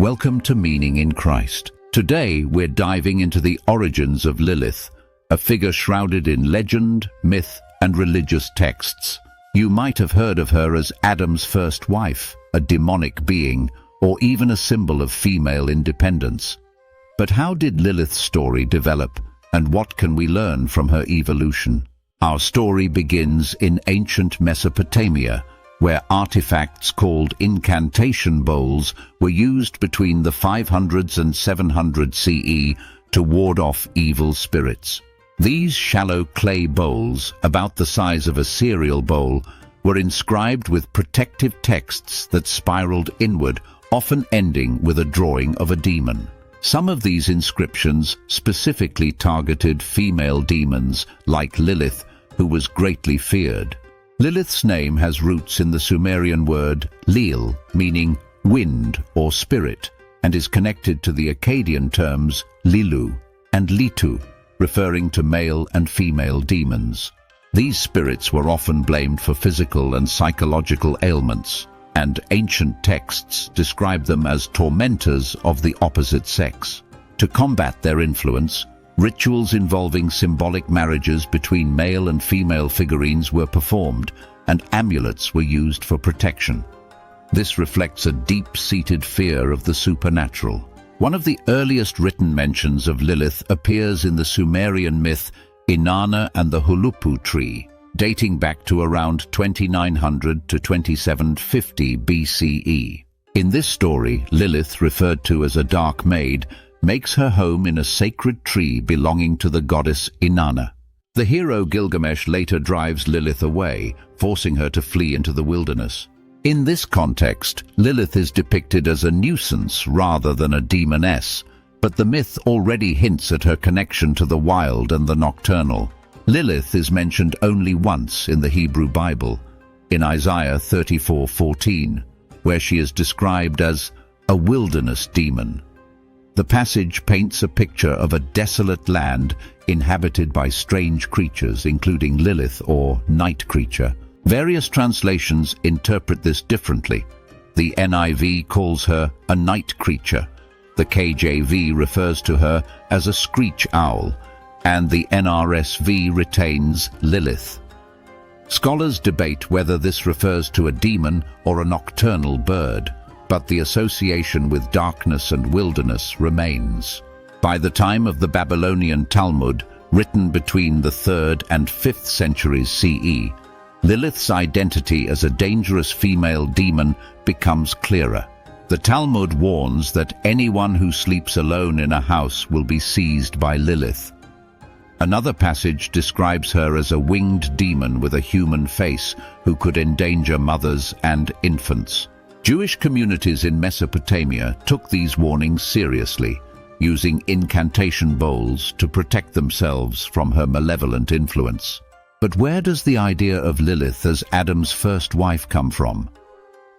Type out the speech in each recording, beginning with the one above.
Welcome to Meaning in Christ. Today we're diving into the origins of Lilith, a figure shrouded in legend, myth, and religious texts. You might have heard of her as Adam's first wife, a demonic being, or even a symbol of female independence. But how did Lilith's story develop, and what can we learn from her evolution? Our story begins in ancient Mesopotamia, where artifacts called incantation bowls were used between the 500s and 700 CE to ward off evil spirits. These shallow clay bowls, about the size of a cereal bowl, were inscribed with protective texts that spiraled inward, often ending with a drawing of a demon. Some of these inscriptions specifically targeted female demons, like Lilith, who was greatly feared. Lilith's name has roots in the Sumerian word Lil, meaning wind or spirit, and is connected to the Akkadian terms Lilu and Litu, referring to male and female demons. These spirits were often blamed for physical and psychological ailments, and ancient texts describe them as tormentors of the opposite sex. To combat their influence, rituals involving symbolic marriages between male and female figurines were performed, and amulets were used for protection. This reflects a deep-seated fear of the supernatural. One of the earliest written mentions of Lilith appears in the Sumerian myth Inanna and the Hulupu tree, dating back to around 2900 to 2750 BCE. In this story, Lilith, referred to as a dark maid, makes her home in a sacred tree belonging to the goddess Inanna. The hero Gilgamesh later drives Lilith away, forcing her to flee into the wilderness. In this context, Lilith is depicted as a nuisance rather than a demoness, but the myth already hints at her connection to the wild and the nocturnal. Lilith is mentioned only once in the Hebrew Bible, in Isaiah 34:14, where she is described as a wilderness demon. The passage paints a picture of a desolate land inhabited by strange creatures, including Lilith or night creature. Various translations interpret this differently. The NIV calls her a night creature, the KJV refers to her as a screech owl, and the NRSV retains Lilith. Scholars debate whether this refers to a demon or a nocturnal bird, but the association with darkness and wilderness remains. By the time of the Babylonian Talmud, written between the 3rd and 5th centuries CE, Lilith's identity as a dangerous female demon becomes clearer. The Talmud warns that anyone who sleeps alone in a house will be seized by Lilith. Another passage describes her as a winged demon with a human face who could endanger mothers and infants. Jewish communities in Mesopotamia took these warnings seriously, using incantation bowls to protect themselves from her malevolent influence. But where does the idea of Lilith as Adam's first wife come from?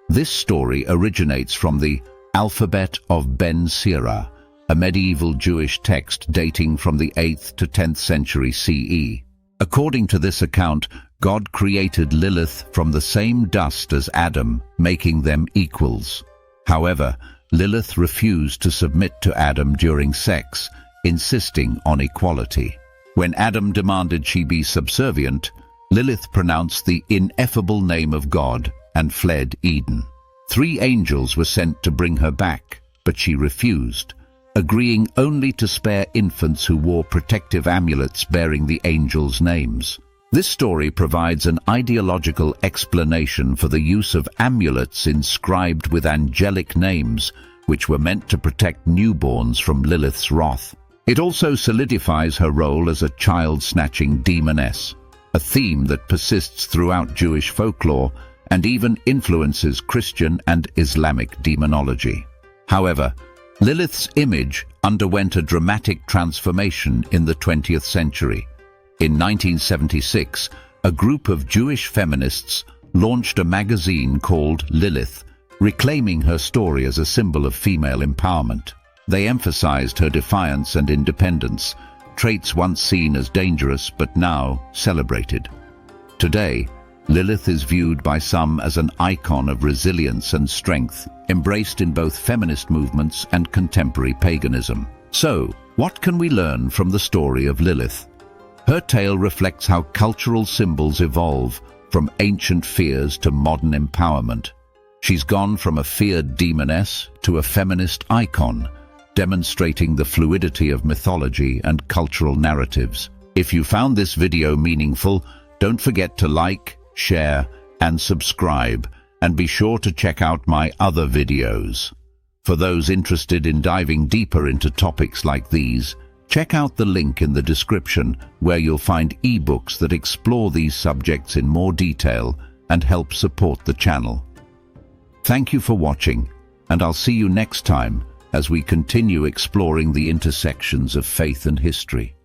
This story originates from the Alphabet of Ben Sira, a medieval Jewish text dating from the 8th to 10th century CE. According to this account, God created Lilith from the same dust as Adam, making them equals. However, Lilith refused to submit to Adam during sex, insisting on equality. When Adam demanded she be subservient, Lilith pronounced the ineffable name of God and fled Eden. 3 angels were sent to bring her back, but she refused, agreeing only to spare infants who wore protective amulets bearing the angels' names. This story provides an ideological explanation for the use of amulets inscribed with angelic names, which were meant to protect newborns from Lilith's wrath. It also solidifies her role as a child-snatching demoness, a theme that persists throughout Jewish folklore and even influences Christian and Islamic demonology. However, Lilith's image underwent a dramatic transformation in the 20th century. In 1976, a group of Jewish feminists launched a magazine called Lilith, reclaiming her story as a symbol of female empowerment. They emphasized her defiance and independence, traits once seen as dangerous but now celebrated. Today, Lilith is viewed by some as an icon of resilience and strength, embraced in both feminist movements and contemporary paganism. So, what can we learn from the story of Lilith? Her tale reflects how cultural symbols evolve, from ancient fears to modern empowerment. She's gone from a feared demoness to a feminist icon, demonstrating the fluidity of mythology and cultural narratives. If you found this video meaningful, don't forget to like, share, and subscribe, and be sure to check out my other videos. For those interested in diving deeper into topics like these, check out the link in the description where you'll find ebooks that explore these subjects in more detail and help support the channel. Thank you for watching, and I'll see you next time as we continue exploring the intersections of faith and history.